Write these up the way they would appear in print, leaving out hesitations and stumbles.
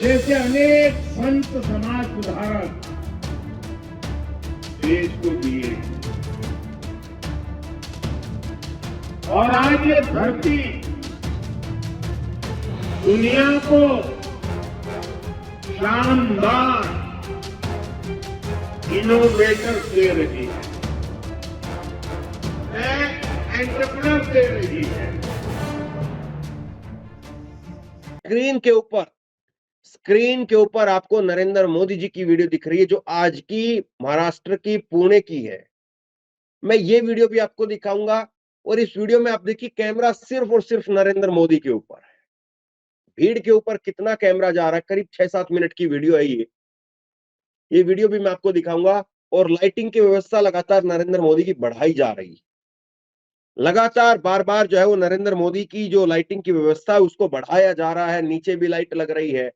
जैसे अनेक संत समाज सुधारक देश को दिए और आज ये धरती दुनिया को शानदार इनोवेटर दे रही है, एंटरप्रेन्योर दे रही है। स्क्रीन के ऊपर आपको नरेंद्र मोदी जी की वीडियो दिख रही है, जो आज की महाराष्ट्र की पुणे की है। मैं ये वीडियो भी आपको दिखाऊंगा और इस वीडियो में आप देखिए कैमरा सिर्फ और सिर्फ नरेंद्र मोदी के ऊपर है। भीड़ के ऊपर कितना कैमरा जा रहा है, करीब 6-7 मिनट की वीडियो है ये वीडियो भी मैं आपको दिखाऊंगा। और लाइटिंग की व्यवस्था लगातार नरेंद्र मोदी की बढ़ाई जा रही है। लगातार बार बार जो है वो नरेंद्र मोदी की जो लाइटिंग की व्यवस्था है उसको बढ़ाया जा रहा है। नीचे भी लाइट लग रही है,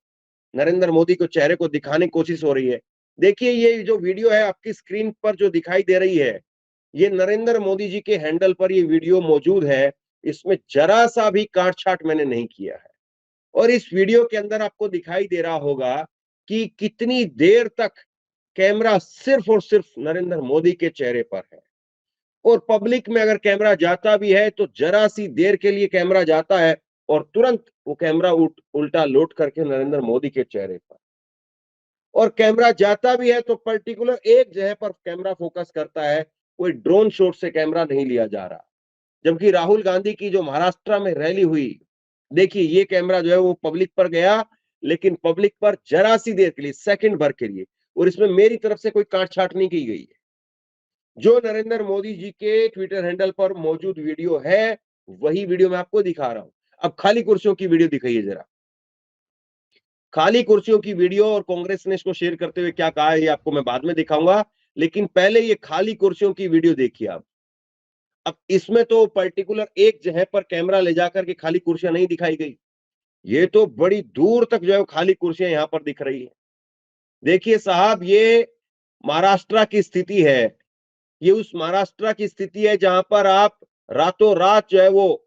नरेंद्र मोदी को चेहरे को दिखाने की कोशिश हो रही है। देखिए ये जो वीडियो है आपकी स्क्रीन पर जो दिखाई दे रही है, ये नरेंद्र मोदी जी के हैंडल पर ये वीडियो मौजूद है। इसमें जरा सा भी काट छाट मैंने नहीं किया है। और इस वीडियो के अंदर आपको दिखाई दे रहा होगा कि कितनी देर तक कैमरा सिर्फ और सिर्फ नरेंद्र मोदी के चेहरे पर है। और पब्लिक में अगर कैमरा जाता भी है तो जरा सी देर के लिए कैमरा जाता है और तुरंत वो कैमरा उल्टा लौट करके नरेंद्र मोदी के चेहरे पर। और कैमरा जाता भी है तो पर्टिकुलर एक जगह पर कैमरा फोकस करता है, कोई ड्रोन शॉट से कैमरा नहीं लिया जा रहा। जबकि राहुल गांधी की जो महाराष्ट्र में रैली हुई, देखिए ये कैमरा जो है वो पब्लिक पर गया, लेकिन पब्लिक पर जरा सी देर के लिए, सेकंड भर के लिए। और इसमें मेरी तरफ से कोई काट छाट नहीं की गई है। जो नरेंद्र मोदी जी के ट्विटर हैंडल पर मौजूद वीडियो है वही वीडियो मैं आपको दिखा रहा हूं। अब खाली कुर्सियों की वीडियो दिखाइए जरा। खाली कुर्सियों की वीडियो और कांग्रेस ने इसको शेयर करते हुए क्या कहा है ये आपको मैं बाद में दिखाऊंगा, लेकिन पहले ये खाली कुर्सियों की वीडियो देखिए आप। अब इसमें तो पर्टिकुलर एक जगह पर कैमरा ले जाकर के खाली कुर्सियां नहीं दिखाई गई, ये तो बड़ी दूर तक जो है खाली कुर्सियां यहां पर दिख रही है। देखिए साहब, ये महाराष्ट्र की स्थिति है। ये उस महाराष्ट्र की स्थिति है जहां पर आप रातों रात जो है वो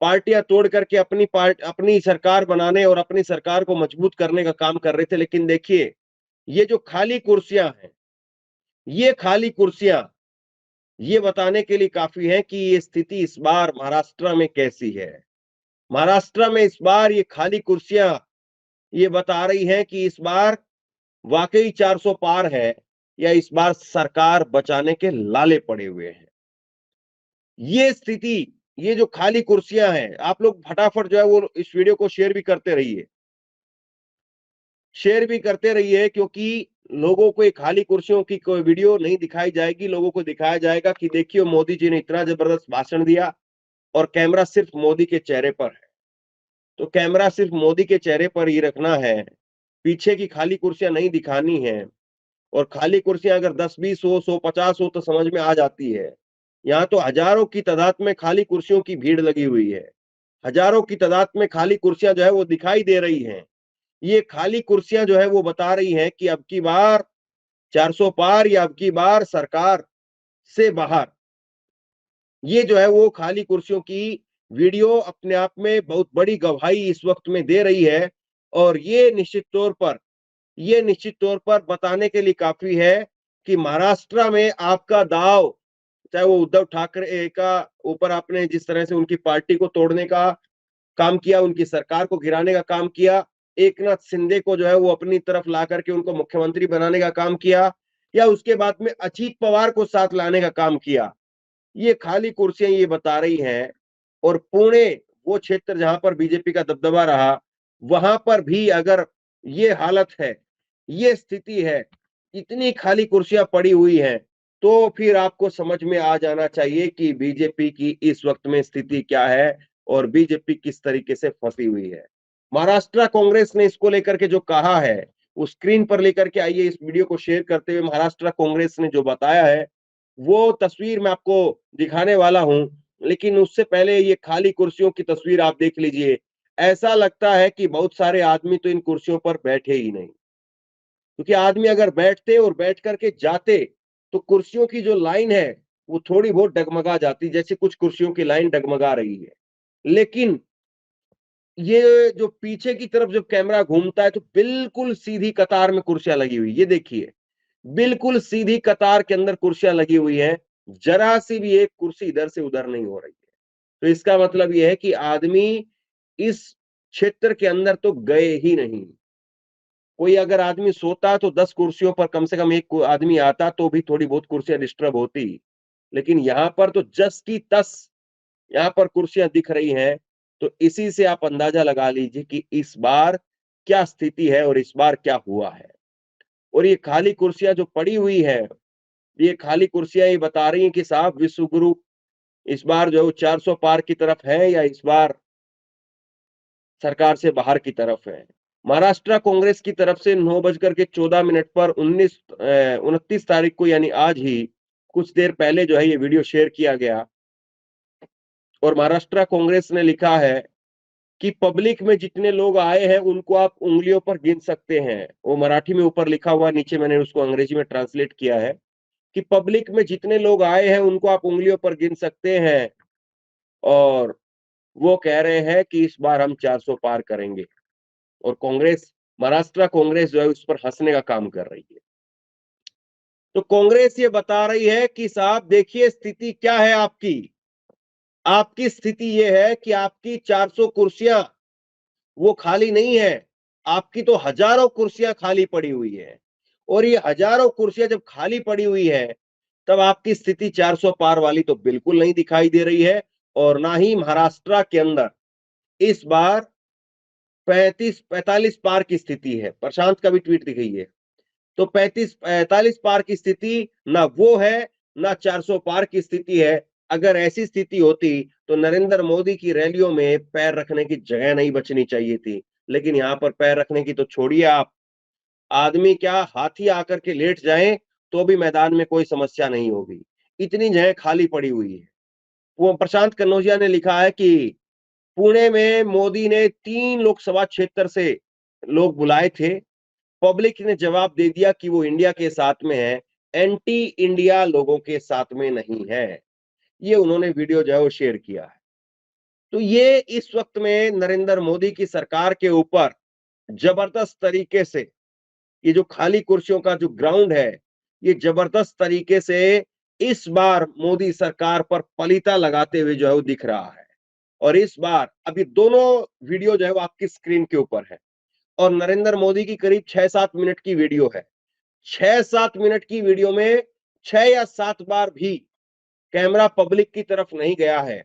पार्टियां तोड़ करके अपनी सरकार बनाने और अपनी सरकार को मजबूत करने का काम कर रहे थे। लेकिन देखिए ये जो खाली कुर्सियां हैं, ये खाली कुर्सियां ये बताने के लिए काफी है कि ये स्थिति इस बार महाराष्ट्र में कैसी है। महाराष्ट्र में इस बार ये खाली कुर्सियां ये बता रही हैं कि इस बार वाकई 400 पार है या इस बार सरकार बचाने के लाले पड़े हुए हैं। ये स्थिति, ये जो खाली कुर्सियां हैं, आप लोग फटाफट जो है वो इस वीडियो को शेयर भी करते रहिए, क्योंकि लोगों को ये खाली कुर्सियों की कोई वीडियो नहीं दिखाई जाएगी। लोगों को दिखाया जाएगा कि देखिए मोदी जी ने इतना जबरदस्त भाषण दिया और कैमरा सिर्फ मोदी के चेहरे पर है। तो कैमरा सिर्फ मोदी के चेहरे पर ही रखना है, पीछे की खाली कुर्सियां नहीं दिखानी है। और खाली कुर्सियां अगर 10-20 हो, 100-50 हो तो समझ में आ जाती है। यहाँ तो हजारों की तादाद में खाली कुर्सियों की भीड़ लगी हुई है। हजारों की तादाद में खाली कुर्सियां जो है वो दिखाई दे रही हैं। ये खाली कुर्सियां जो है वो बता रही हैं कि अब की बार 400 पार या अब की बार सरकार से बाहर। ये जो है वो खाली कुर्सियों की वीडियो अपने आप में बहुत बड़ी गवाही इस वक्त में दे रही है। और ये निश्चित तौर पर बताने के लिए काफी है कि महाराष्ट्र में आपका दाव, चाहे वो उद्धव ठाकरे का ऊपर आपने जिस तरह से उनकी पार्टी को तोड़ने का काम किया, उनकी सरकार को गिराने का काम किया, एकनाथ शिंदे को जो है वो अपनी तरफ ला करके उनको मुख्यमंत्री बनाने का काम किया, या उसके बाद में अजीत पवार को साथ लाने का काम किया, ये खाली कुर्सियां ये बता रही हैं। और पुणे, वो क्षेत्र जहां पर बीजेपी का दबदबा रहा, वहां पर भी अगर ये हालत है, ये स्थिति है, इतनी खाली कुर्सियां पड़ी हुई हैं, तो फिर आपको समझ में आ जाना चाहिए कि बीजेपी की इस वक्त में स्थिति क्या है और बीजेपी किस तरीके से फंसी हुई है। महाराष्ट्र कांग्रेस ने इसको लेकर के जो कहा है वो स्क्रीन पर लेकर के आइए। इस वीडियो को शेयर करते हुए महाराष्ट्र कांग्रेस ने जो बताया है वो तस्वीर मैं आपको दिखाने वाला हूं, लेकिन उससे पहले ये खाली कुर्सियों की तस्वीर आप देख लीजिए। ऐसा लगता है कि बहुत सारे आदमी तो इन कुर्सियों पर बैठे ही नहीं, क्योंकि आदमी अगर बैठते और बैठ करके जाते तो कुर्सियों की जो लाइन है वो थोड़ी बहुत डगमगा जाती, जैसे कुछ कुर्सियों की लाइन डगमगा रही है। लेकिन ये जो पीछे की तरफ जब कैमरा घूमता है तो बिल्कुल सीधी कतार में कुर्सियां लगी हुई, ये देखिए, बिल्कुल सीधी कतार के अंदर कुर्सियां लगी हुई हैं, जरा सी भी एक कुर्सी इधर से उधर नहीं हो रही है। तो इसका मतलब यह है कि आदमी इस क्षेत्र के अंदर तो गए ही नहीं। कोई अगर आदमी सोता तो 10 कुर्सियों पर कम से कम एक आदमी आता तो भी थोड़ी बहुत कुर्सियां डिस्टर्ब होती, लेकिन यहां पर तो जस की तस यहां पर कुर्सियां दिख रही हैं। तो इसी से आप अंदाजा लगा लीजिए कि इस बार क्या स्थिति है और इस बार क्या हुआ है। और ये खाली कुर्सियां जो पड़ी हुई है, ये खाली कुर्सियां ये बता रही हैं कि साहब विश्व गुरु इस बार जो है 400 पार की तरफ है या इस बार सरकार से बाहर की तरफ है। महाराष्ट्र कांग्रेस की तरफ से 9:14 पर 29 तारीख को यानी आज ही कुछ देर पहले जो है ये वीडियो शेयर किया गया और महाराष्ट्र कांग्रेस ने लिखा है कि पब्लिक में जितने लोग आए हैं उनको आप उंगलियों पर गिन सकते हैं। वो मराठी में ऊपर लिखा हुआ, नीचे मैंने उसको अंग्रेजी में ट्रांसलेट किया है कि पब्लिक में जितने लोग आए हैं उनको आप उंगलियों पर गिन सकते हैं और वो कह रहे हैं कि इस बार हम 400 पार करेंगे। और कांग्रेस, महाराष्ट्र कांग्रेस जो है उस पर हंसने का काम कर रही है। तो कांग्रेस ये बता रही है कि साहब देखिए स्थिति क्या है आपकी। आपकी स्थिति ये है कि आपकी 400 कुर्सियां वो खाली नहीं है, आपकी तो हजारों कुर्सियां खाली पड़ी हुई है। और ये हजारों कुर्सियां जब खाली पड़ी हुई है तब आपकी स्थिति 400 पार वाली तो बिल्कुल नहीं दिखाई दे रही है। और ना ही महाराष्ट्र के अंदर इस बार 45 पार की स्थिति है। प्रशांत का भी ट्वीट दिखाई है। तो 45 पार की स्थिति ना वो है, ना 400 पार की स्थिति है। अगर ऐसी स्थिति होती तो नरेंद्र मोदी की रैलियों में पैर रखने की जगह नहीं बचनी चाहिए थी। लेकिन यहां पर पैर रखने की तो छोड़िए आप, आदमी क्या हाथी आकर के लेट जाएं तो भी मैदान में कोई समस्या नहीं होगी, इतनी जगह खाली पड़ी हुई है। वो प्रशांत कन्नौजिया ने लिखा है कि पुणे में मोदी ने 3 लोकसभा क्षेत्र से लोग बुलाए थे, पब्लिक ने जवाब दे दिया कि वो इंडिया के साथ में है, एंटी इंडिया लोगों के साथ में नहीं है। ये उन्होंने वीडियो जो है वो शेयर किया है। तो ये इस वक्त में नरेंद्र मोदी की सरकार के ऊपर जबरदस्त तरीके से ये जो खाली कुर्सियों का जो ग्राउंड है, ये जबरदस्त तरीके से इस बार मोदी सरकार पर पलीता लगाते हुए जो है वो दिख रहा है। और इस बार अभी दोनों वीडियो जो है वो आपकी स्क्रीन के ऊपर है और नरेंद्र मोदी की करीब 6-7 मिनट की वीडियो है। 6-7 मिनट की वीडियो में 6 या 7 बार भी कैमरा पब्लिक की तरफ नहीं गया है।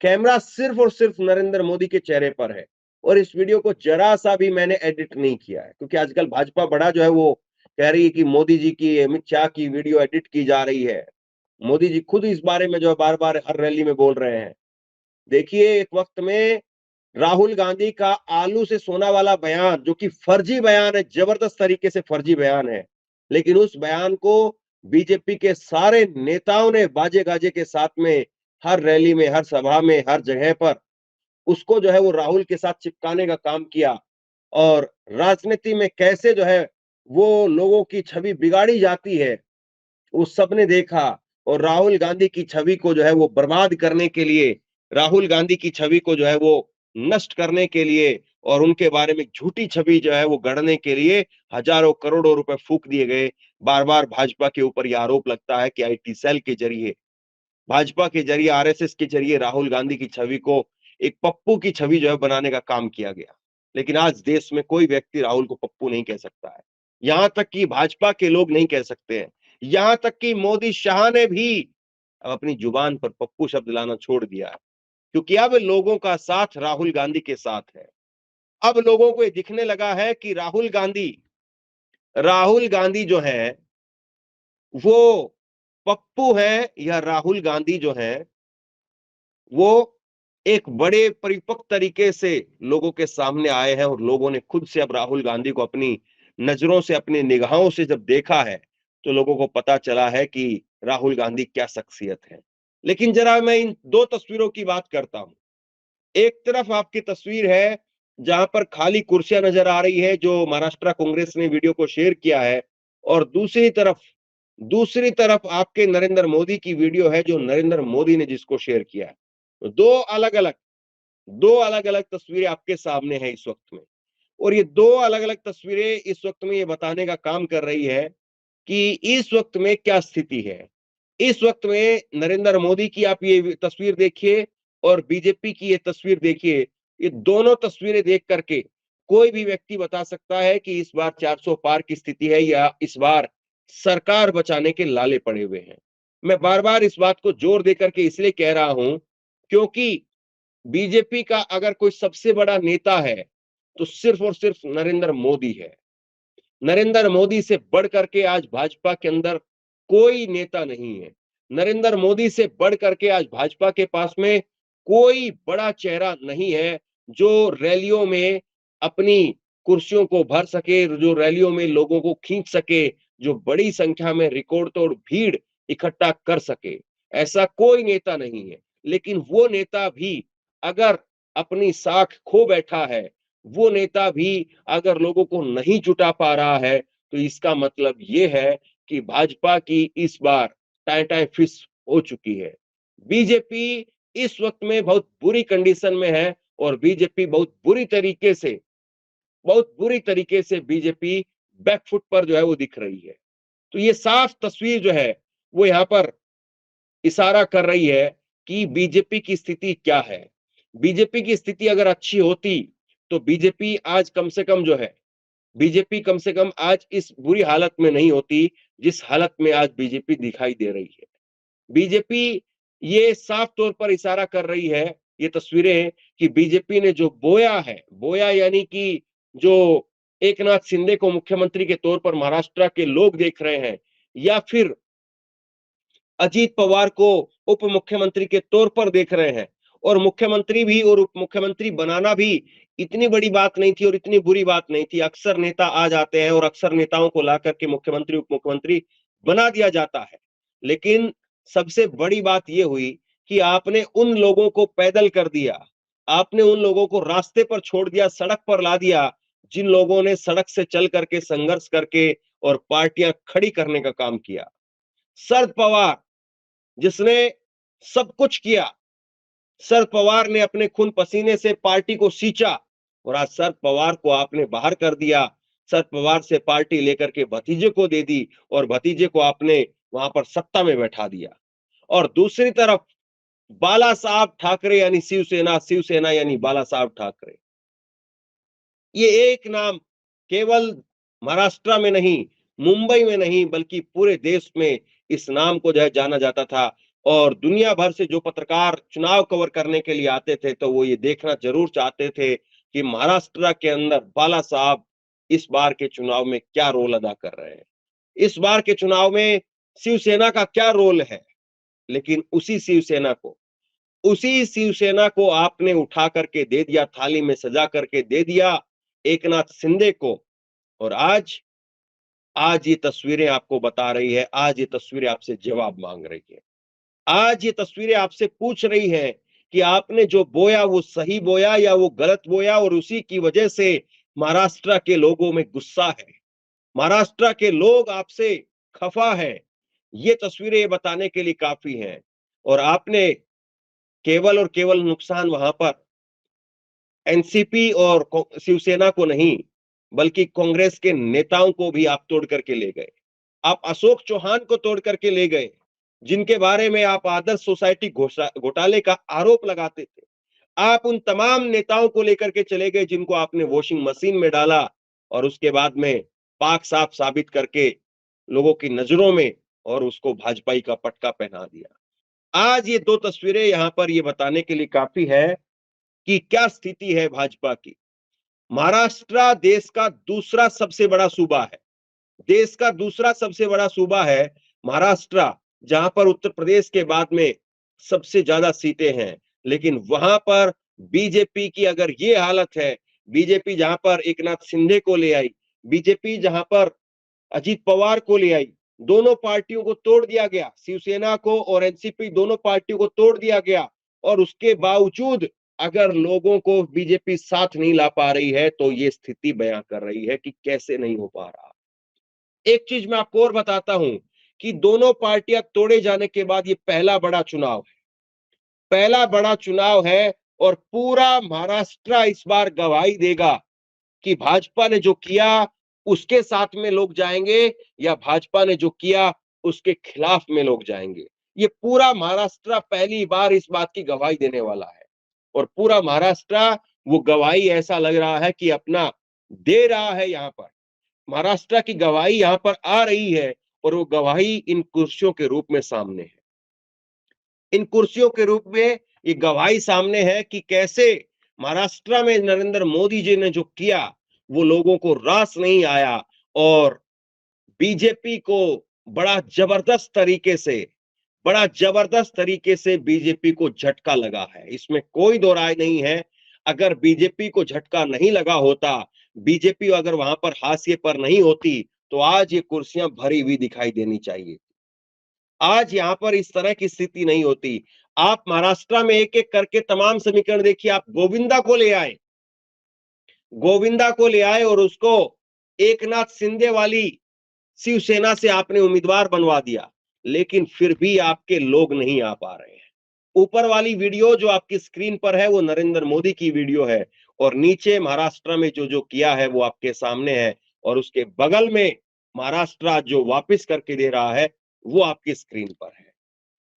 कैमरा सिर्फ और सिर्फ नरेंद्र मोदी के चेहरे पर है। और इस वीडियो को जरा सा भी मैंने एडिट नहीं किया है, क्योंकि आजकल भाजपा बड़ा जो है वो कह रही है कि मोदी जी की, अमित शाह की वीडियो एडिट की जा रही है। मोदी जी खुद इस बारे में जो है बार बार हर रैली में बोल रहे हैं। देखिए एक वक्त में राहुल गांधी का आलू से सोना वाला बयान, जो कि फर्जी बयान है, जबरदस्त तरीके से फर्जी बयान है, लेकिन उस बयान को बीजेपी के सारे नेताओं ने बाजे गाजे के साथ में हर रैली में, हर सभा में, हर जगह पर उसको जो है वो राहुल के साथ चिपकाने का काम किया। और राजनीति में कैसे जो है वो लोगों की छवि बिगाड़ी जाती है वो सबने देखा। और राहुल गांधी की छवि को जो है वो बर्बाद करने के लिए, राहुल गांधी की छवि को जो है वो नष्ट करने के लिए और उनके बारे में झूठी छवि जो है वो गढ़ने के लिए हजारों करोड़ों रुपए फूंक दिए गए। बार बार भाजपा के ऊपर यह आरोप लगता है कि आईटी सेल के जरिए, भाजपा के जरिए, आरएसएस के जरिए राहुल गांधी की छवि को एक पप्पू की छवि जो है बनाने का काम किया गया। लेकिन आज देश में कोई व्यक्ति राहुल को पप्पू नहीं कह सकता है, यहां तक कि भाजपा के लोग नहीं कह सकते हैं। यहां तक कि मोदी शाह ने भी अब अपनी जुबान पर पप्पू शब्द लाना छोड़ दिया है, क्योंकि अब लोगों का साथ राहुल गांधी के साथ है। अब लोगों को ये दिखने लगा है कि राहुल गांधी जो है वो पप्पू है या राहुल गांधी जो है वो एक बड़े परिपक्व तरीके से लोगों के सामने आए हैं। और लोगों ने खुद से अब राहुल गांधी को अपनी नजरों से, अपनी निगाहों से जब देखा है तो लोगों को पता चला है कि राहुल गांधी क्या शख्सियत है। लेकिन जरा मैं इन दो तस्वीरों की बात करता हूं। एक तरफ आपकी तस्वीर है जहां पर खाली कुर्सियां नजर आ रही है, जो महाराष्ट्र कांग्रेस ने वीडियो को शेयर किया है। और दूसरी तरफ आपके नरेंद्र मोदी की वीडियो है, जो नरेंद्र मोदी ने जिसको शेयर किया है। तो दो अलग अलग तस्वीरें आपके सामने हैं इस वक्त में, और ये दो अलग अलग तस्वीरें इस वक्त में ये बताने का काम कर रही है कि इस वक्त में क्या स्थिति है। इस वक्त में नरेंद्र मोदी की आप ये तस्वीर देखिए और बीजेपी की ये तस्वीर देखिए, ये दोनों तस्वीरें देख करके कोई भी व्यक्ति बता सकता है कि इस बार 400 पार की स्थिति है या इस बार सरकार बचाने के लाले पड़े हुए हैं। मैं बार-बार इस बात को जोर देकर के इसलिए कह रहा हूं क्योंकि बीजेपी का अगर कोई सबसे बड़ा नेता है तो सिर्फ और सिर्फ नरेंद्र मोदी है। नरेंद्र मोदी से बढ़ करके आज भाजपा के अंदर कोई नेता नहीं है। नरेंद्र मोदी से बढ़ करके आज भाजपा के पास में कोई बड़ा चेहरा नहीं है जो रैलियों में अपनी कुर्सियों को भर सके, जो रैलियों में लोगों को खींच सके, जो बड़ी संख्या में रिकॉर्ड तोड़ भीड़ इकट्ठा कर सके। ऐसा कोई नेता नहीं है। लेकिन वो नेता भी अगर अपनी साख खो बैठा है, वो नेता भी अगर लोगों को नहीं जुटा पा रहा है, तो इसका मतलब ये है कि भाजपा की इस बार टाई फिश हो चुकी है। बीजेपी इस वक्त में बहुत बुरी कंडीशन में है और बीजेपी बहुत बुरी तरीके से बीजेपी बैकफुट पर जो है वो दिख रही है। तो ये साफ तस्वीर जो है वो यहाँ पर इशारा कर रही है कि बीजेपी की स्थिति क्या है। बीजेपी की स्थिति अगर अच्छी होती तो बीजेपी आज कम से कम जो है, बीजेपी कम से कम आज इस बुरी हालत में नहीं होती जिस हालत में आज बीजेपी दिखाई दे रही है। बीजेपी ये साफ तौर पर इशारा कर रही है, ये तस्वीरें, कि बीजेपी ने जो बोया है, बोया यानी कि जो एकनाथ शिंदे को मुख्यमंत्री के तौर पर महाराष्ट्र के लोग देख रहे हैं या फिर अजीत पवार को उप मुख्यमंत्री के तौर पर देख रहे हैं, और मुख्यमंत्री भी और उप मुख्यमंत्री बनाना भी इतनी बड़ी बात नहीं थी और इतनी बुरी बात नहीं थी। अक्सर नेता आ जाते हैं और अक्सर नेताओं को ला करके मुख्यमंत्री उप मुख्यमंत्री बना दिया जाता है। लेकिन सबसे बड़ी बात यह हुई कि आपने उन लोगों को पैदल कर दिया, आपने उन लोगों को रास्ते पर छोड़ दिया, सड़क पर ला दिया, जिन लोगों ने सड़क से चल करके संघर्ष करके और पार्टियां खड़ी करने का काम किया। शरद पवार जिसने सब कुछ किया, शरद पवार ने अपने खून पसीने से पार्टी को सींचा और आज शरद पवार को आपने बाहर कर दिया। शरद पवार से पार्टी लेकर के भतीजे को दे दी और भतीजे को आपने वहां पर सत्ता में बैठा दिया। और दूसरी तरफ बाला साहब ठाकरे यानी शिवसेना, शिवसेना यानी बाला साहब ठाकरे, ये एक नाम केवल महाराष्ट्र में नहीं, मुंबई में नहीं, बल्कि पूरे देश में इस नाम को जो है जाना जाता था। और दुनिया भर से जो पत्रकार चुनाव कवर करने के लिए आते थे तो वो ये देखना जरूर चाहते थे कि महाराष्ट्र के अंदर बाला साहब इस बार के चुनाव में क्या रोल अदा कर रहे हैं, इस बार के चुनाव में शिवसेना का क्या रोल है। लेकिन उसी शिवसेना को आपने उठा करके दे दिया, थाली में सजा करके दे दिया एकनाथ शिंदे को। और आज ये तस्वीरें आपको बता रही है, आज ये तस्वीरें आपसे जवाब मांग रही है, आज ये तस्वीरें आपसे पूछ रही है कि आपने जो बोया वो सही बोया या वो गलत बोया, और उसी की वजह से महाराष्ट्र के लोगों में गुस्सा है, महाराष्ट्र के लोग आपसे खफा है। ये तस्वीरें ये बताने के लिए काफी हैं। और आपने केवल और केवल नुकसान वहां पर एनसीपी और शिवसेना को नहीं, बल्कि कांग्रेस के नेताओं को भी आप तोड़ करके ले गए। आप अशोक चौहान को तोड़ करके ले गए, जिनके बारे में आप आदर्श सोसाइटी घोटाले का आरोप लगाते थे। आप उन तमाम नेताओं को लेकर के चले गए जिनको आपने वॉशिंग मशीन में डाला और उसके बाद में पाक साफ साबित करके लोगों की नजरों में और उसको भाजपाई का पटका पहना दिया। आज ये दो तस्वीरें यहां पर ये बताने के लिए काफी है कि क्या स्थिति है भाजपा की। महाराष्ट्र देश का दूसरा सबसे बड़ा सूबा है, देश का दूसरा सबसे बड़ा सूबा है महाराष्ट्र, जहां पर उत्तर प्रदेश के बाद में सबसे ज्यादा सीटें हैं। लेकिन वहां पर बीजेपी की अगर ये हालत है, बीजेपी जहां पर एकनाथ शिंदे को ले आई, बीजेपी जहां पर अजीत पवार को ले आई, दोनों पार्टियों को तोड़ दिया गया, शिवसेना को और एनसीपी दोनों पार्टियों को तोड़ दिया गया, और उसके बावजूद अगर लोगों को बीजेपी साथ नहीं ला पा रही है तो ये स्थिति बयां कर रही है कि कैसे नहीं हो पा रहा। एक चीज मैं आपको और बताता हूं कि दोनों पार्टियां तोड़े जाने के बाद ये पहला बड़ा चुनाव है, पहला बड़ा चुनाव है। और पूरा महाराष्ट्र इस बार गवाही देगा कि भाजपा ने जो किया उसके साथ में लोग जाएंगे या भाजपा ने जो किया उसके खिलाफ में लोग जाएंगे। ये पूरा महाराष्ट्र पहली बार इस बात की गवाही देने वाला है और पूरा महाराष्ट्र वो गवाही ऐसा लग रहा है कि अपना दे रहा है। यहाँ पर महाराष्ट्र की गवाही यहाँ पर आ रही है और वो गवाही इन कुर्सियों के रूप में सामने है। इन कुर्सियों के रूप में ये गवाही सामने है कि कैसे महाराष्ट्र में नरेंद्र मोदी जी ने जो किया वो लोगों को रास नहीं आया और बीजेपी को बड़ा जबरदस्त तरीके से बीजेपी को झटका लगा है। इसमें कोई दो राय नहीं है। अगर बीजेपी को झटका नहीं लगा होता, बीजेपी अगर वहां पर हाशिए पर नहीं होती, तो आज ये कुर्सियां भरी हुई दिखाई देनी चाहिए। आज यहां पर इस तरह की स्थिति नहीं होती। आप महाराष्ट्र में एक एक करके तमाम समीकरण देखिए। आप गोविंदा को ले आए और उसको एकनाथ शिंदे वाली शिवसेना से आपने उम्मीदवार बनवा दिया, लेकिन फिर भी आपके लोग नहीं आ पा रहे हैं। ऊपर वाली वीडियो जो आपकी स्क्रीन पर है वो नरेंद्र मोदी की वीडियो है और नीचे महाराष्ट्र में जो जो किया है वो आपके सामने है और उसके बगल में महाराष्ट्र जो वापस करके दे रहा है वो आपकी स्क्रीन पर है।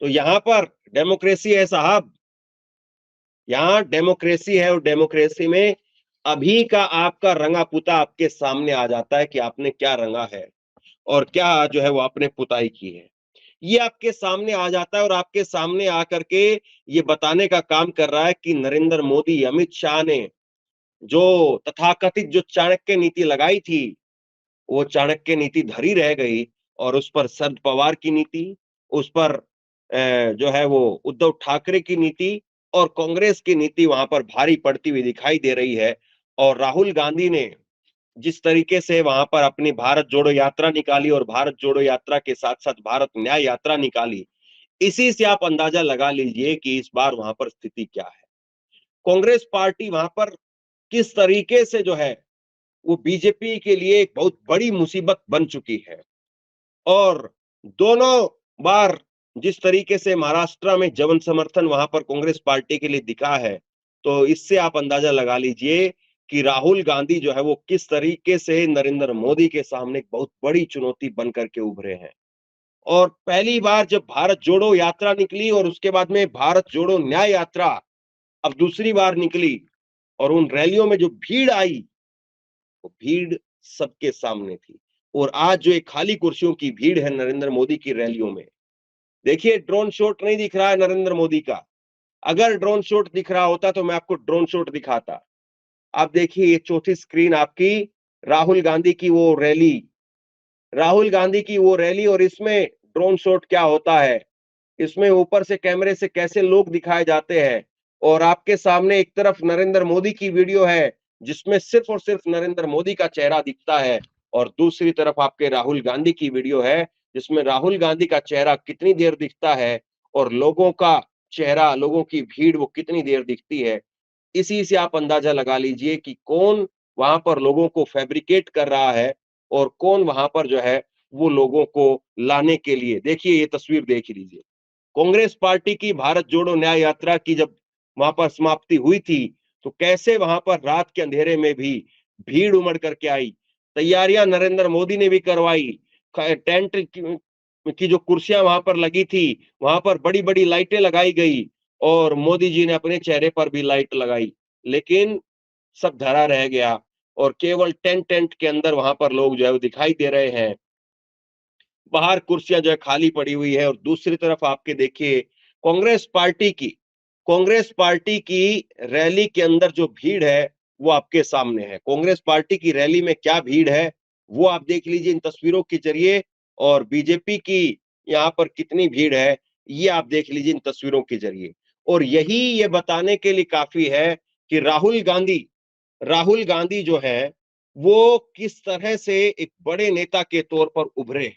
तो यहां पर डेमोक्रेसी है साहब, यहां डेमोक्रेसी है और डेमोक्रेसी में अभी का आपका रंगा पुता आपके सामने आ जाता है कि आपने क्या रंगा है और क्या जो है वो आपने पुताई की है। ये आपके सामने आ जाता है और आपके सामने आकर के ये बताने का काम कर रहा है कि नरेंद्र मोदी, अमित शाह ने जो तथाकथित जो चाणक्य नीति लगाई थी, वो चाणक्य नीति धरी रह गई और उस पर शरद पवार की नीति, उस पर जो है वो उद्धव ठाकरे की नीति और कांग्रेस की नीति वहां पर भारी पड़ती हुई दिखाई दे रही है। और राहुल गांधी ने जिस तरीके से वहां पर अपनी भारत जोड़ो यात्रा निकाली और भारत जोड़ो यात्रा के साथ साथ भारत न्याय यात्रा निकाली, इसी से आप अंदाजा लगा लीजिए कि इस बार वहां पर स्थिति क्या है। कांग्रेस पार्टी वहां पर किस तरीके से जो है वो बीजेपी के लिए एक बहुत बड़ी मुसीबत बन चुकी है और दोनों बार जिस तरीके से महाराष्ट्र में जन समर्थन वहां पर कांग्रेस पार्टी के लिए दिखा है, तो इससे आप अंदाजा लगा लीजिए कि राहुल गांधी जो है वो किस तरीके से नरेंद्र मोदी के सामने एक बहुत बड़ी चुनौती बन करके उभरे हैं। और पहली बार जब भारत जोड़ो यात्रा निकली और उसके बाद में भारत जोड़ो न्याय यात्रा अब दूसरी बार निकली और उन रैलियों में जो भीड़ आई, वो भीड़ सबके सामने थी। और आज जो एक खाली कुर्सियों की भीड़ है नरेंद्र मोदी की रैलियों में, देखिए ड्रोन शॉट नहीं दिख रहा है नरेंद्र मोदी का। अगर ड्रोन शॉट दिख रहा होता तो मैं आपको ड्रोन शॉट दिखाता। आप देखिए ये चौथी स्क्रीन आपकी राहुल गांधी की वो रैली और इसमें ड्रोन शॉट क्या होता है, इसमें ऊपर से कैमरे से कैसे लोग दिखाए जाते हैं और आपके सामने एक तरफ नरेंद्र मोदी की वीडियो है जिसमें सिर्फ और सिर्फ नरेंद्र मोदी का चेहरा दिखता है और दूसरी तरफ आपके राहुल गांधी की वीडियो है जिसमें राहुल गांधी का चेहरा कितनी देर दिखता है और लोगों का चेहरा, लोगों की भीड़ वो कितनी देर दिखती है। इसी से आप अंदाजा लगा लीजिए कि कौन वहां पर लोगों को फैब्रिकेट कर रहा है और कौन वहां पर जो है वो लोगों को लाने के लिए। देखिए ये तस्वीर देख लीजिए, कांग्रेस पार्टी की भारत जोड़ो न्याय यात्रा की जब वहां पर समाप्ति हुई थी तो कैसे वहां पर रात के अंधेरे में भी भीड़ उमड़ करके आई। तैयारियां नरेंद्र मोदी ने भी करवाई, टेंट की जो कुर्सियां वहां पर लगी थी वहां पर बड़ी बड़ी लाइटें लगाई गई और मोदी जी ने अपने चेहरे पर भी लाइट लगाई, लेकिन सब धरा रह गया और केवल टेंट के अंदर वहां पर लोग जो है वो दिखाई दे रहे हैं। बाहर कुर्सियां जो है खाली पड़ी हुई है और दूसरी तरफ आपके देखिए कांग्रेस पार्टी की रैली के अंदर जो भीड़ है वो आपके सामने है। कांग्रेस पार्टी की रैली में क्या भीड़ है वो आप देख लीजिए इन तस्वीरों के जरिए और बीजेपी की यहाँ पर कितनी भीड़ है ये आप देख लीजिए इन तस्वीरों के जरिए। और यही ये बताने के लिए काफी है कि राहुल गांधी जो है वो किस तरह से एक बड़े नेता के तौर पर उभरे।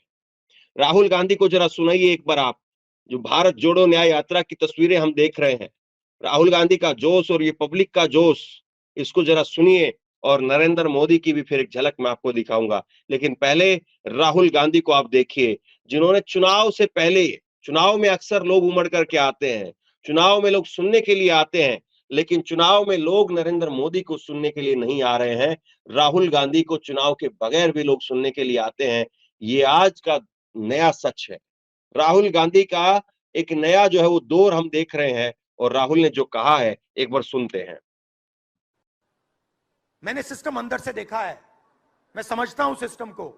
राहुल गांधी को जरा सुनाइए एक बार आप, जो भारत जोड़ो न्याय यात्रा की तस्वीरें हम देख रहे हैं, राहुल गांधी का जोश और ये पब्लिक का जोश, इसको जरा सुनिए और नरेंद्र मोदी की भी फिर एक झलक मैं आपको दिखाऊंगा। लेकिन पहले राहुल गांधी को आप देखिए जिन्होंने चुनाव में अक्सर लोग उमड़ करके आते हैं, चुनाव में लोग सुनने के लिए आते हैं, लेकिन चुनाव में लोग नरेंद्र मोदी को सुनने के लिए नहीं आ रहे हैं। राहुल गांधी को चुनाव के बगैर भी लोग सुनने के लिए आते हैं। ये आज का नया सच है। राहुल गांधी का एक नया जो है वो दौर हम देख रहे हैं और राहुल ने जो कहा है एक बार सुनते हैं। मैंने सिस्टम अंदर से देखा है, मैं समझता हूं सिस्टम को,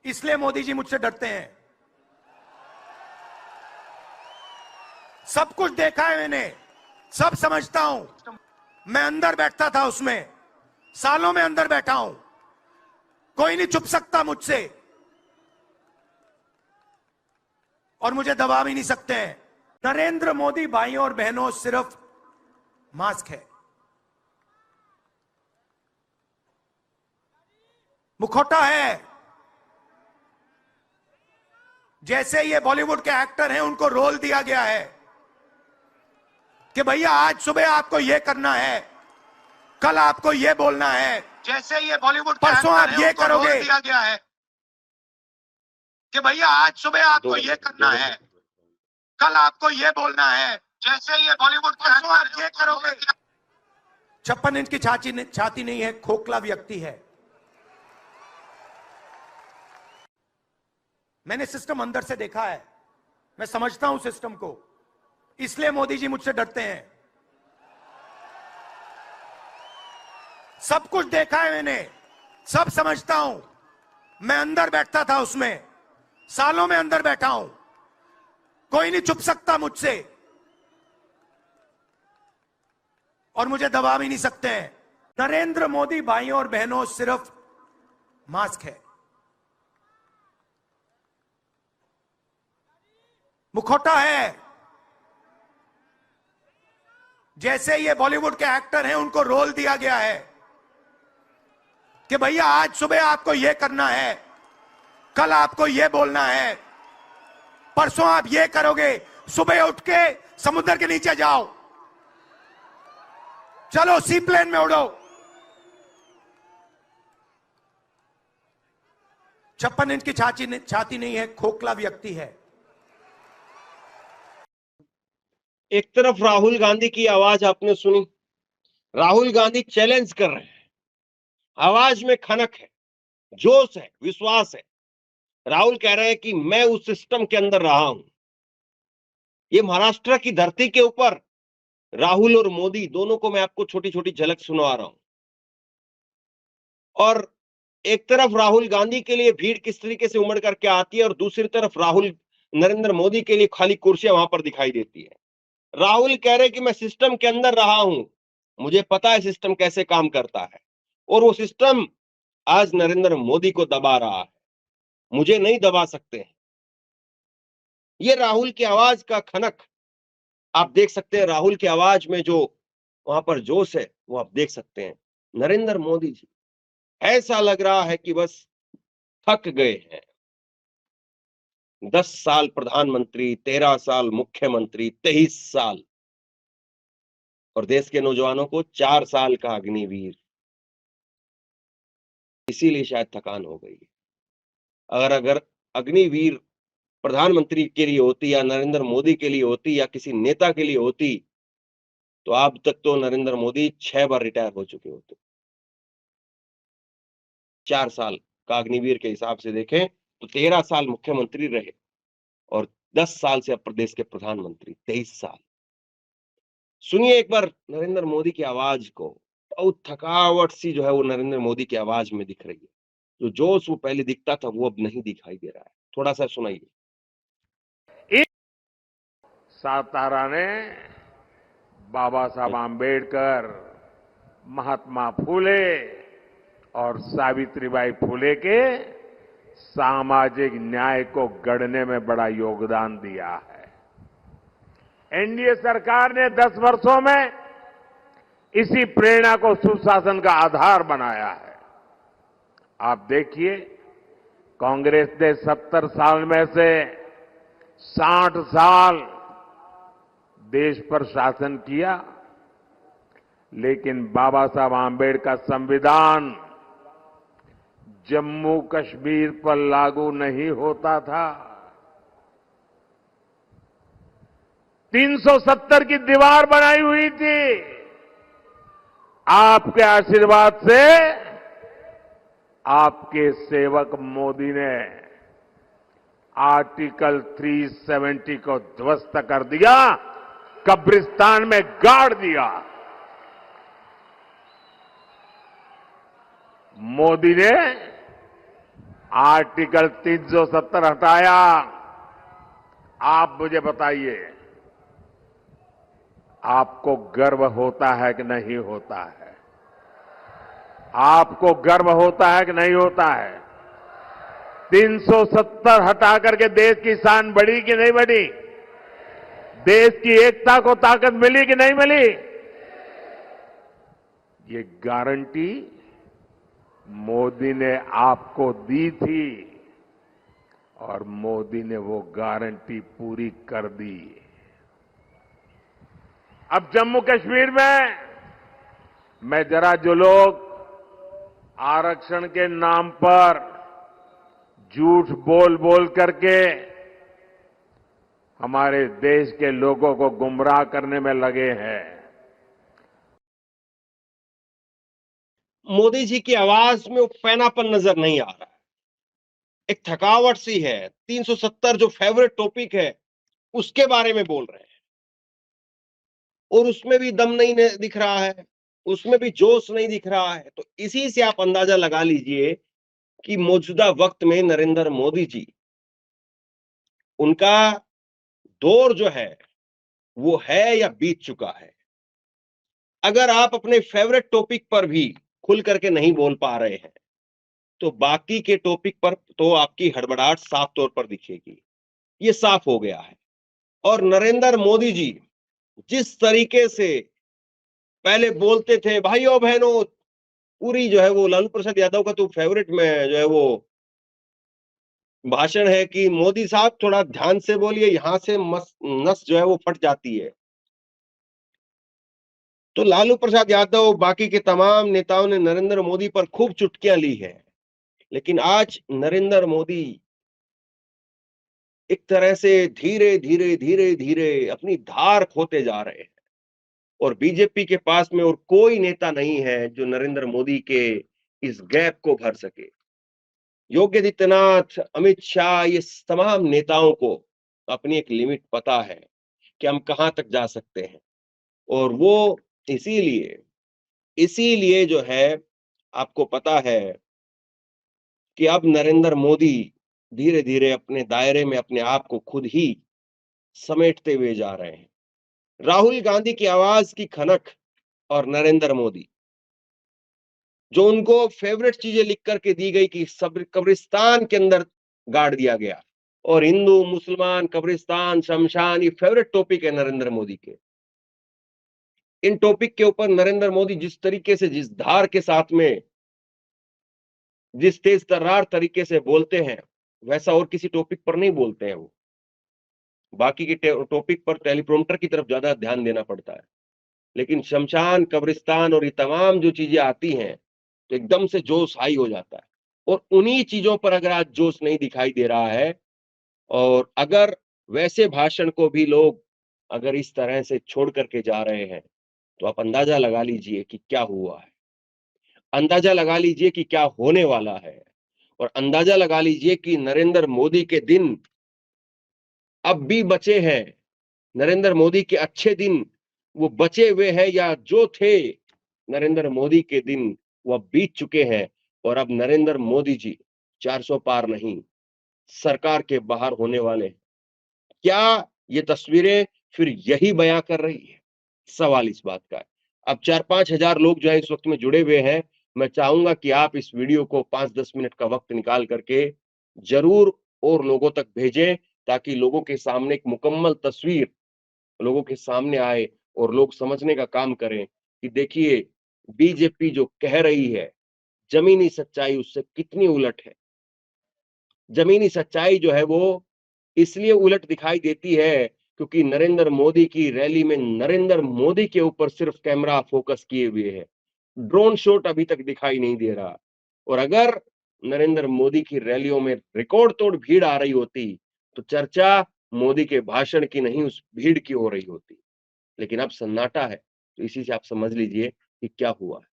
इसलिए मोदी जी मुझसे डरते हैं। सब कुछ देखा है मैंने, सब समझता हूं। मैं अंदर बैठता था उसमें, सालों में अंदर बैठा हूं, कोई नहीं छुप सकता मुझसे और मुझे दबा भी नहीं सकते हैं। नरेंद्र मोदी भाइयों और बहनों सिर्फ मास्क है, मुखौटा है। जैसे ये बॉलीवुड के एक्टर हैं, उनको रोल दिया गया है कि भैया आज सुबह आपको ये करना है, कल आपको ये बोलना है। जैसे ये बॉलीवुड परसों आप ये करोगे, दिया गया है कि भैया आज सुबह आपको ये करना है, कल आपको ये बोलना है। जैसे ये बॉलीवुड परसों आप ये करोगे। 56 इंच की छाती नहीं है, खोखला व्यक्ति है। मैंने सिस्टम अंदर से देखा है, मैं समझता हूं सिस्टम को, इसलिए मोदी जी मुझसे डरते हैं। सब कुछ देखा है मैंने, सब समझता हूं। मैं अंदर बैठता था उसमें, सालों में अंदर बैठा हूं, कोई नहीं छुप सकता मुझसे और मुझे दबा भी नहीं सकते हैं। नरेंद्र मोदी भाइयों और बहनों सिर्फ मास्क है, मुखौटा है। जैसे ये बॉलीवुड के एक्टर हैं, उनको रोल दिया गया है कि भैया आज सुबह आपको ये करना है, कल आपको ये बोलना है, परसों आप ये करोगे। सुबह उठ के समुद्र के नीचे जाओ, चलो सी प्लेन में उड़ो। 56 इंच की छाती नहीं है, खोखला व्यक्ति है। एक तरफ राहुल गांधी की आवाज आपने सुनी, राहुल गांधी चैलेंज कर रहे हैं, आवाज में खनक है, जोश है, विश्वास है। राहुल कह रहे हैं कि मैं उस सिस्टम के अंदर रहा हूं। ये महाराष्ट्र की धरती के ऊपर राहुल और मोदी दोनों को मैं आपको छोटी छोटी झलक सुनवा रहा हूं। और एक तरफ राहुल गांधी के लिए भीड़ किस तरीके से उमड़ करके आती है और दूसरी तरफ राहुल नरेंद्र मोदी के लिए खाली कुर्सियां वहां पर दिखाई देती है। राहुल कह रहे कि मैं सिस्टम के अंदर रहा हूं, मुझे पता है सिस्टम कैसे काम करता है और वो सिस्टम आज नरेंद्र मोदी को दबा रहा है, मुझे नहीं दबा सकते हैं। ये राहुल की आवाज का खनक आप देख सकते हैं, राहुल की आवाज में जो वहां पर जोश है वो आप देख सकते हैं। नरेंद्र मोदी जी ऐसा लग रहा है कि बस थक गए हैं। 10 साल प्रधानमंत्री, 13 साल मुख्यमंत्री, 23 साल और देश के नौजवानों को 4 साल का अग्निवीर, इसीलिए शायद थकान हो गई। अगर अग्निवीर प्रधानमंत्री के लिए होती या नरेंद्र मोदी के लिए होती या किसी नेता के लिए होती तो अब तक तो नरेंद्र मोदी 6 बार रिटायर हो चुके होते। 4 साल का अग्निवीर के हिसाब से देखें तो 13 साल मुख्यमंत्री रहे और 10 साल से अब प्रदेश के प्रधानमंत्री, 23 साल। सुनिए एक बार नरेंद्र मोदी की आवाज को, बहुत थकावट सी जो है वो नरेंद्र मोदी की आवाज में दिख रही है। जो जोश वो पहले दिखता था वो अब नहीं दिखाई दे रहा है। थोड़ा सा सुनाइए। सातारा ने बाबा साहब आंबेडकर, महात्मा फूले और सावित्रीबाई फूले के सामाजिक न्याय को गढ़ने में बड़ा योगदान दिया है। एनडीए सरकार ने 10 वर्षों में इसी प्रेरणा को सुशासन का आधार बनाया है। आप देखिए, कांग्रेस ने 70 साल में से 60 साल देश पर शासन किया, लेकिन बाबा साहब आंबेडकर संविधान जम्मू कश्मीर पर लागू नहीं होता था। 370 की दीवार बनाई हुई थी। आपके आशीर्वाद से आपके सेवक मोदी ने आर्टिकल 370 को ध्वस्त कर दिया, कब्रिस्तान में गाड़ दिया। मोदी ने आर्टिकल 370 हटाया। आप मुझे बताइए, आपको गर्व होता है कि नहीं होता है? आपको गर्व होता है कि नहीं होता है? 370 हटा करके देश की शान बढ़ी कि नहीं बढ़ी? देश की एकता को ताकत मिली कि नहीं मिली? ये गारंटी मोदी ने आपको दी थी और मोदी ने वो गारंटी पूरी कर दी। अब जम्मू कश्मीर में मैं जरा जो लोग आरक्षण के नाम पर झूठ बोल बोल करके हमारे देश के लोगों को गुमराह करने में लगे हैं, मोदी जी की आवाज में वो पैनापन नजर नहीं आ रहा है, एक थकावट सी है। 370 जो फेवरेट टॉपिक है उसके बारे में बोल रहे हैं और उसमें भी दम नहीं दिख रहा है, उसमें भी जोश नहीं दिख रहा है। तो इसी से आप अंदाजा लगा लीजिए कि मौजूदा वक्त में नरेंद्र मोदी जी, उनका दौर जो है वो है या बीत चुका है। अगर आप अपने फेवरेट टॉपिक पर भी खुल करके नहीं बोल पा रहे हैं तो बाकी के टॉपिक पर तो आपकी हड़बड़ाहट साफ तौर पर दिखेगी। ये साफ हो गया है। और नरेंद्र मोदी जी जिस तरीके से पहले बोलते थे, भाइयों बहनों, पूरी जो है वो लालू प्रसाद यादव का तो फेवरेट में जो है वो भाषण है कि मोदी साहब थोड़ा ध्यान से बोलिए, यहां से नस जो है वो फट जाती है। तो लालू प्रसाद यादव बाकी के तमाम नेताओं ने नरेंद्र मोदी पर खूब चुटकियां ली है, लेकिन आज नरेंद्र मोदी एक तरह से धीरे धीरे धीरे धीरे अपनी धार खोते जा रहे हैं और बीजेपी के पास में और कोई नेता नहीं है जो नरेंद्र मोदी के इस गैप को भर सके। योगी आदित्यनाथ, अमित शाह, ये तमाम नेताओं को अपनी एक लिमिट पता है कि हम कहां तक जा सकते हैं और वो इसीलिए जो है आपको पता है कि अब नरेंद्र मोदी धीरे धीरे अपने दायरे में अपने आप को खुद ही समेटते हुए जा रहे हैं। राहुल गांधी की आवाज की खनक और नरेंद्र मोदी, जो उनको फेवरेट चीजें लिख करके दी गई कि सब कब्रिस्तान के अंदर गाड़ दिया गया, और हिंदू मुसलमान कब्रिस्तान शमशान ये फेवरेट टॉपिक है नरेंद्र मोदी के। इन टॉपिक के ऊपर नरेंद्र मोदी जिस तरीके से, जिस धार के साथ में, जिस तेज तर्रार तरीके से बोलते हैं, वैसा और किसी टॉपिक पर नहीं बोलते हैं वो। बाकी के टॉपिक पर टेलीप्रॉम्प्टर की तरफ ज्यादा ध्यान देना पड़ता है, लेकिन शमशान, कब्रिस्तान और ये तमाम जो चीजें आती हैं तो एकदम से जोश हाई हो जाता है। और उन्हीं चीजों पर अगर आज जोश नहीं दिखाई दे रहा है और अगर वैसे भाषण को भी लोग अगर इस तरह से छोड़ करके जा रहे हैं तो आप अंदाजा लगा लीजिए कि क्या हुआ है, अंदाजा लगा लीजिए कि क्या होने वाला है, और अंदाजा लगा लीजिए कि नरेंद्र मोदी के दिन अब भी बचे हैं, नरेंद्र मोदी के अच्छे दिन वो बचे हुए हैं या जो थे नरेंद्र मोदी के दिन वो अब बीत चुके हैं और अब नरेंद्र मोदी जी 400 पार नहीं, सरकार के बाहर होने वाले हैं। क्या ये तस्वीरें फिर यही बयां कर रही है? सवाल इस बात का है। अब 4-5 हजार लोग जो है इस वक्त में जुड़े हुए हैं। मैं चाहूंगा कि आप इस वीडियो को 5-10 मिनट का वक्त निकाल करके जरूर और लोगों तक भेजें, ताकि लोगों के सामने एक मुकम्मल तस्वीर लोगों के सामने आए और लोग समझने का काम करें कि देखिए बीजेपी जो कह रही है जमीनी सच्चाई उससे कितनी उलट है। जमीनी सच्चाई जो है वो इसलिए उलट दिखाई देती है क्योंकि नरेंद्र मोदी की रैली में नरेंद्र मोदी के ऊपर सिर्फ कैमरा फोकस किए हुए है, ड्रोन शॉट अभी तक दिखाई नहीं दे रहा। और अगर नरेंद्र मोदी की रैलियों में रिकॉर्ड तोड़ भीड़ आ रही होती तो चर्चा मोदी के भाषण की नहीं उस भीड़ की हो रही होती, लेकिन अब सन्नाटा है। तो इसी से आप समझ लीजिए कि क्या हुआ है।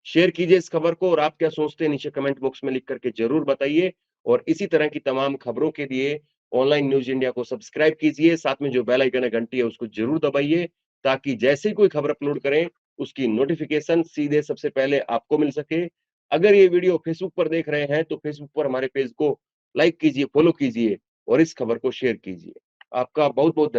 शेयर कीजिए इस खबर को और आप क्या सोचते हैं नीचे कमेंट बॉक्स में लिख करके जरूर बताइए। और इसी तरह की तमाम खबरों के लिए ऑनलाइन न्यूज इंडिया को सब्सक्राइब कीजिए, साथ में जो बेल आइकन है घंटी है उसको जरूर दबाइए, ताकि जैसे ही कोई खबर अपलोड करें उसकी नोटिफिकेशन सीधे सबसे पहले आपको मिल सके। अगर ये वीडियो फेसबुक पर देख रहे हैं तो फेसबुक पर हमारे पेज को लाइक कीजिए, फॉलो कीजिए और इस खबर को शेयर कीजिए। आपका बहुत बहुत